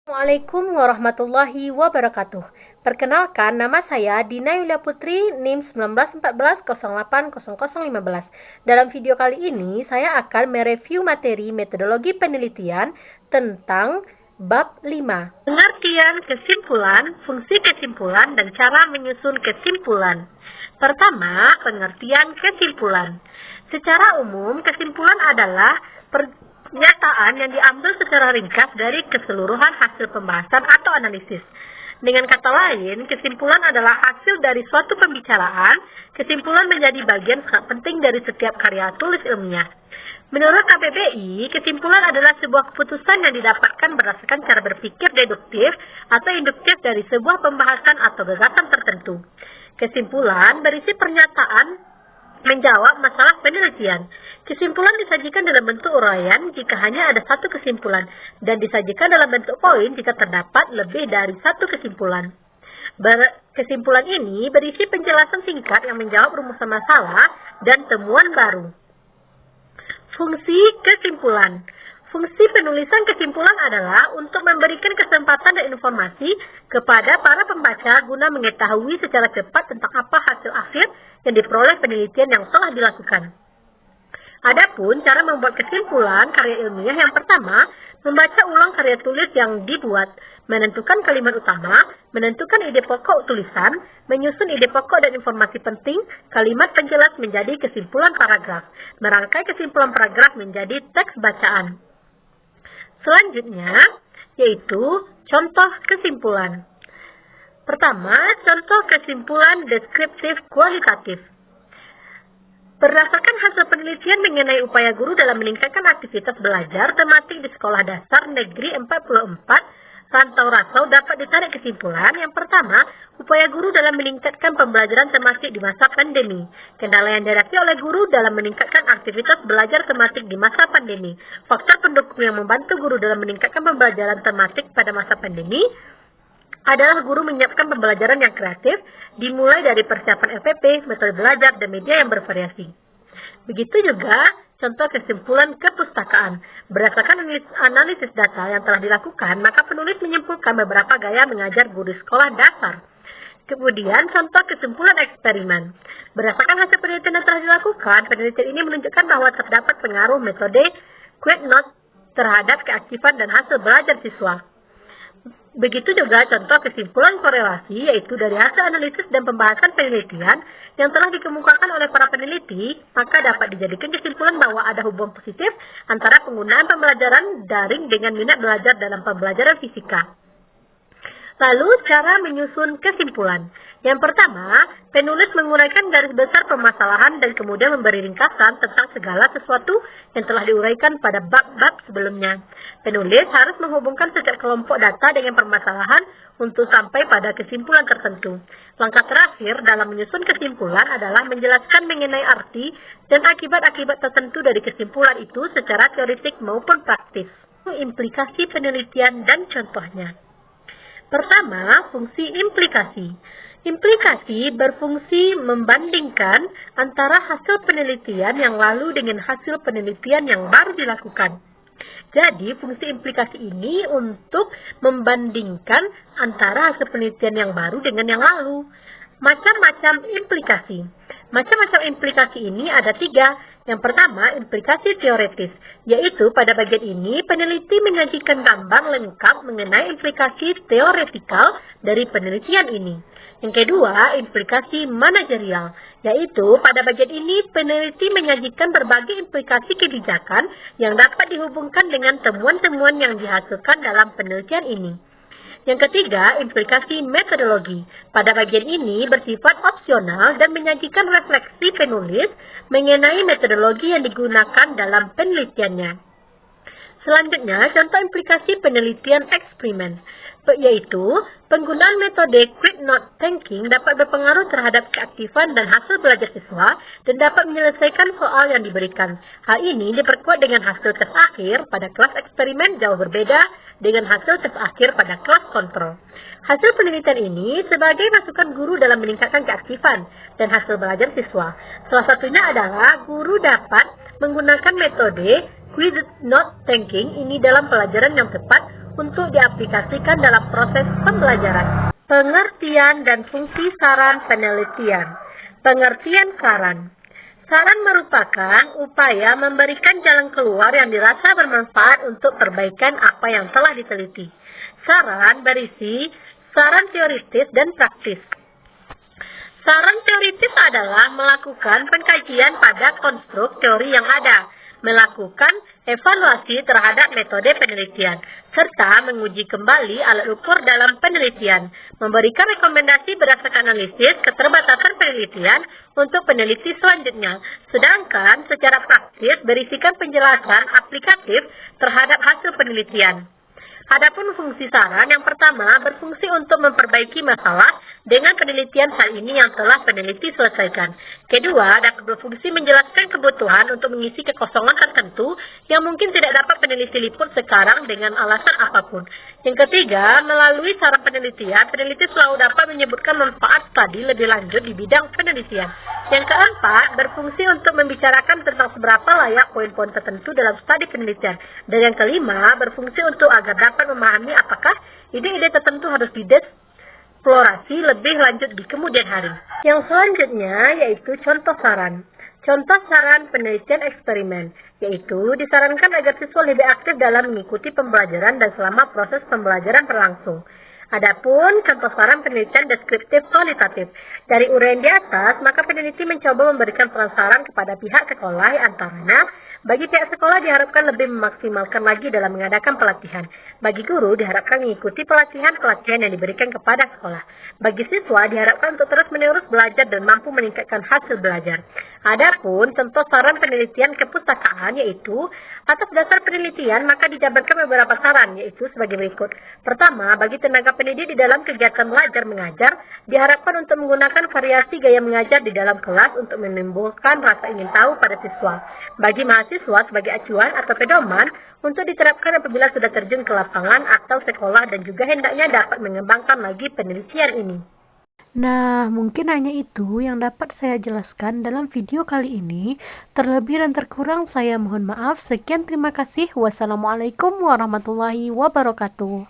Assalamualaikum warahmatullahi wabarakatuh. Perkenalkan, nama saya Dina Yulia Putri, NIM 1914080015. Dalam video kali ini, saya akan mereview materi metodologi penelitian tentang bab 5. Pengertian kesimpulan, fungsi kesimpulan, dan cara menyusun kesimpulan. Pertama, pengertian kesimpulan. Secara umum, kesimpulan adalah pernyataan yang diambil secara ringkas dari keseluruhan hasil pembahasan atau analisis. Dengan kata lain, kesimpulan adalah hasil dari suatu pembicaraan. Kesimpulan menjadi bagian sangat penting dari setiap karya tulis ilmiah. Menurut KBBI, kesimpulan adalah sebuah keputusan yang didapatkan berdasarkan cara berpikir deduktif atau induktif dari sebuah pembahasan atau gagasan tertentu. Kesimpulan berisi pernyataan menjawab masalah penelitian. Kesimpulan disajikan dalam bentuk uraian jika hanya ada satu kesimpulan, dan disajikan dalam bentuk poin jika terdapat lebih dari satu kesimpulan. Kesimpulan ini berisi penjelasan singkat yang menjawab rumusan masalah dan temuan baru. Fungsi kesimpulan. Fungsi penulisan kesimpulan adalah untuk memberikan kesempatan dan informasi kepada para pembaca guna mengetahui secara cepat tentang apa hasil akhir yang diperoleh penelitian yang telah dilakukan. Adapun cara membuat kesimpulan karya ilmiah, yang pertama, membaca ulang karya tulis yang dibuat, menentukan kalimat utama, menentukan ide pokok tulisan, menyusun ide pokok dan informasi penting, kalimat penjelas menjadi kesimpulan paragraf, merangkai kesimpulan paragraf menjadi teks bacaan. Selanjutnya, yaitu contoh kesimpulan. Pertama, contoh kesimpulan deskriptif kualitatif. Berdasarkan hasil penelitian mengenai upaya guru dalam meningkatkan aktivitas belajar tematik di Sekolah Dasar Negeri 44 Rantau Rasau, dapat ditarik kesimpulan. Yang pertama, upaya guru dalam meningkatkan pembelajaran tematik di masa pandemi. Kendala yang dihadapi oleh guru dalam meningkatkan aktivitas belajar tematik di masa pandemi. Faktor pendukung yang membantu guru dalam meningkatkan pembelajaran tematik pada masa pandemi adalah guru menyiapkan pembelajaran yang kreatif, dimulai dari persiapan LPP, metode belajar, dan media yang bervariasi. Begitu juga contoh kesimpulan kepustakaan. Berdasarkan analisis data yang telah dilakukan, maka penulis menyimpulkan beberapa gaya mengajar guru sekolah dasar. Kemudian contoh kesimpulan eksperimen. Berdasarkan hasil penelitian yang telah dilakukan, penelitian ini menunjukkan bahwa terdapat pengaruh metode Quick Note terhadap keaktifan dan hasil belajar siswa. Begitu juga contoh kesimpulan korelasi, yaitu dari hasil analisis dan pembahasan penelitian yang telah dikemukakan oleh para peneliti, maka dapat dijadikan kesimpulan bahwa ada hubungan positif antara penggunaan pembelajaran daring dengan minat belajar dalam pembelajaran fisika. Lalu, cara menyusun kesimpulan. Yang pertama, penulis menguraikan garis besar permasalahan dan kemudian memberi ringkasan tentang segala sesuatu yang telah diuraikan pada bab-bab sebelumnya. Penulis harus menghubungkan setiap kelompok data dengan permasalahan untuk sampai pada kesimpulan tertentu. Langkah terakhir dalam menyusun kesimpulan adalah menjelaskan mengenai arti dan akibat-akibat tertentu dari kesimpulan itu secara teoretik maupun praktis. Implikasi penelitian dan contohnya. Pertama, fungsi implikasi. Implikasi berfungsi membandingkan antara hasil penelitian yang lalu dengan hasil penelitian yang baru dilakukan. Jadi, fungsi implikasi ini untuk membandingkan antara hasil penelitian yang baru dengan yang lalu. Macam-macam implikasi. Macam-macam implikasi ini ada 3. Yang pertama, implikasi teoretis, yaitu pada bagian ini peneliti menyajikan gambar lengkap mengenai implikasi teoretikal dari penelitian ini. Yang kedua, implikasi manajerial, yaitu pada bagian ini peneliti menyajikan berbagai implikasi kebijakan yang dapat dihubungkan dengan temuan-temuan yang dihasilkan dalam penelitian ini. Yang ketiga, implikasi metodologi. Pada bagian ini bersifat opsional dan menyajikan refleksi penulis mengenai metodologi yang digunakan dalam penelitiannya. Selanjutnya, contoh implikasi penelitian eksperimen, yaitu penggunaan metode Quick Note Thinking dapat berpengaruh terhadap keaktifan dan hasil belajar siswa dan dapat menyelesaikan soal yang diberikan. Hal ini diperkuat dengan hasil tes akhir pada kelas eksperimen jauh berbeda dengan hasil tes akhir pada kelas kontrol. Hasil penelitian ini sebagai masukan guru dalam meningkatkan keaktifan dan hasil belajar siswa. Salah satunya adalah guru dapat menggunakan metode Quick Note Thinking ini dalam pelajaran yang tepat untuk diaplikasikan dalam proses pembelajaran. Pengertian dan fungsi saran penelitian. Pengertian saran. Saran merupakan upaya memberikan jalan keluar yang dirasa bermanfaat untuk perbaikan apa yang telah diteliti. Saran berisi saran teoritis dan praktis. Saran teoritis adalah melakukan pengkajian pada konstruk teori yang ada, melakukan evaluasi terhadap metode penelitian, serta menguji kembali alat ukur dalam penelitian, memberikan rekomendasi berdasarkan analisis keterbatasan penelitian untuk peneliti selanjutnya. Sedangkan secara praktis berisikan penjelasan aplikatif terhadap hasil penelitian. Adapun fungsi saran yang pertama berfungsi untuk memperbaiki masalah dengan penelitian hal ini yang telah peneliti selesaikan. Kedua, dapat berfungsi menjelaskan kebutuhan untuk mengisi kekosongan tertentu yang mungkin tidak dapat peneliti liput sekarang dengan alasan apapun. Yang ketiga, melalui saran penelitian, peneliti selalu dapat menyebutkan manfaat studi lebih lanjut di bidang penelitian. Yang keempat, berfungsi untuk membicarakan tentang seberapa layak poin-poin tertentu dalam studi penelitian. Dan yang kelima, berfungsi untuk agar dapat memahami apakah ide-ide tertentu harus dieksplorasi lebih lanjut di kemudian hari. Yang selanjutnya yaitu contoh saran. Contoh saran penelitian eksperimen, yaitu disarankan agar siswa lebih aktif dalam mengikuti pembelajaran dan selama proses pembelajaran berlangsung. Adapun contoh saran penelitian deskriptif kualitatif. Dari uraian di atas, maka peneliti mencoba memberikan saran kepada pihak sekolah, antaranya bagi pihak sekolah diharapkan lebih memaksimalkan lagi dalam mengadakan pelatihan. Bagi guru diharapkan mengikuti pelatihan-pelatihan yang diberikan kepada sekolah. Bagi siswa diharapkan untuk terus-menerus belajar dan mampu meningkatkan hasil belajar. Adapun contoh saran penelitian kepustakaan yaitu atas dasar penelitian maka dijabarkan beberapa saran yaitu sebagai berikut. Pertama, bagi tenaga pendidik di dalam kegiatan belajar mengajar diharapkan untuk menggunakan variasi gaya mengajar di dalam kelas untuk menimbulkan rasa ingin tahu pada siswa. Bagi mahasiswa sebagai acuan atau pedoman untuk diterapkan apabila sudah terjun ke lapangan atau sekolah dan juga hendaknya dapat mengembangkan lagi penelitian ini. Nah, mungkin hanya itu yang dapat saya jelaskan dalam video kali ini. Terlebih dan terkurang saya mohon maaf. Sekian, terima kasih. Wassalamualaikum warahmatullahi wabarakatuh.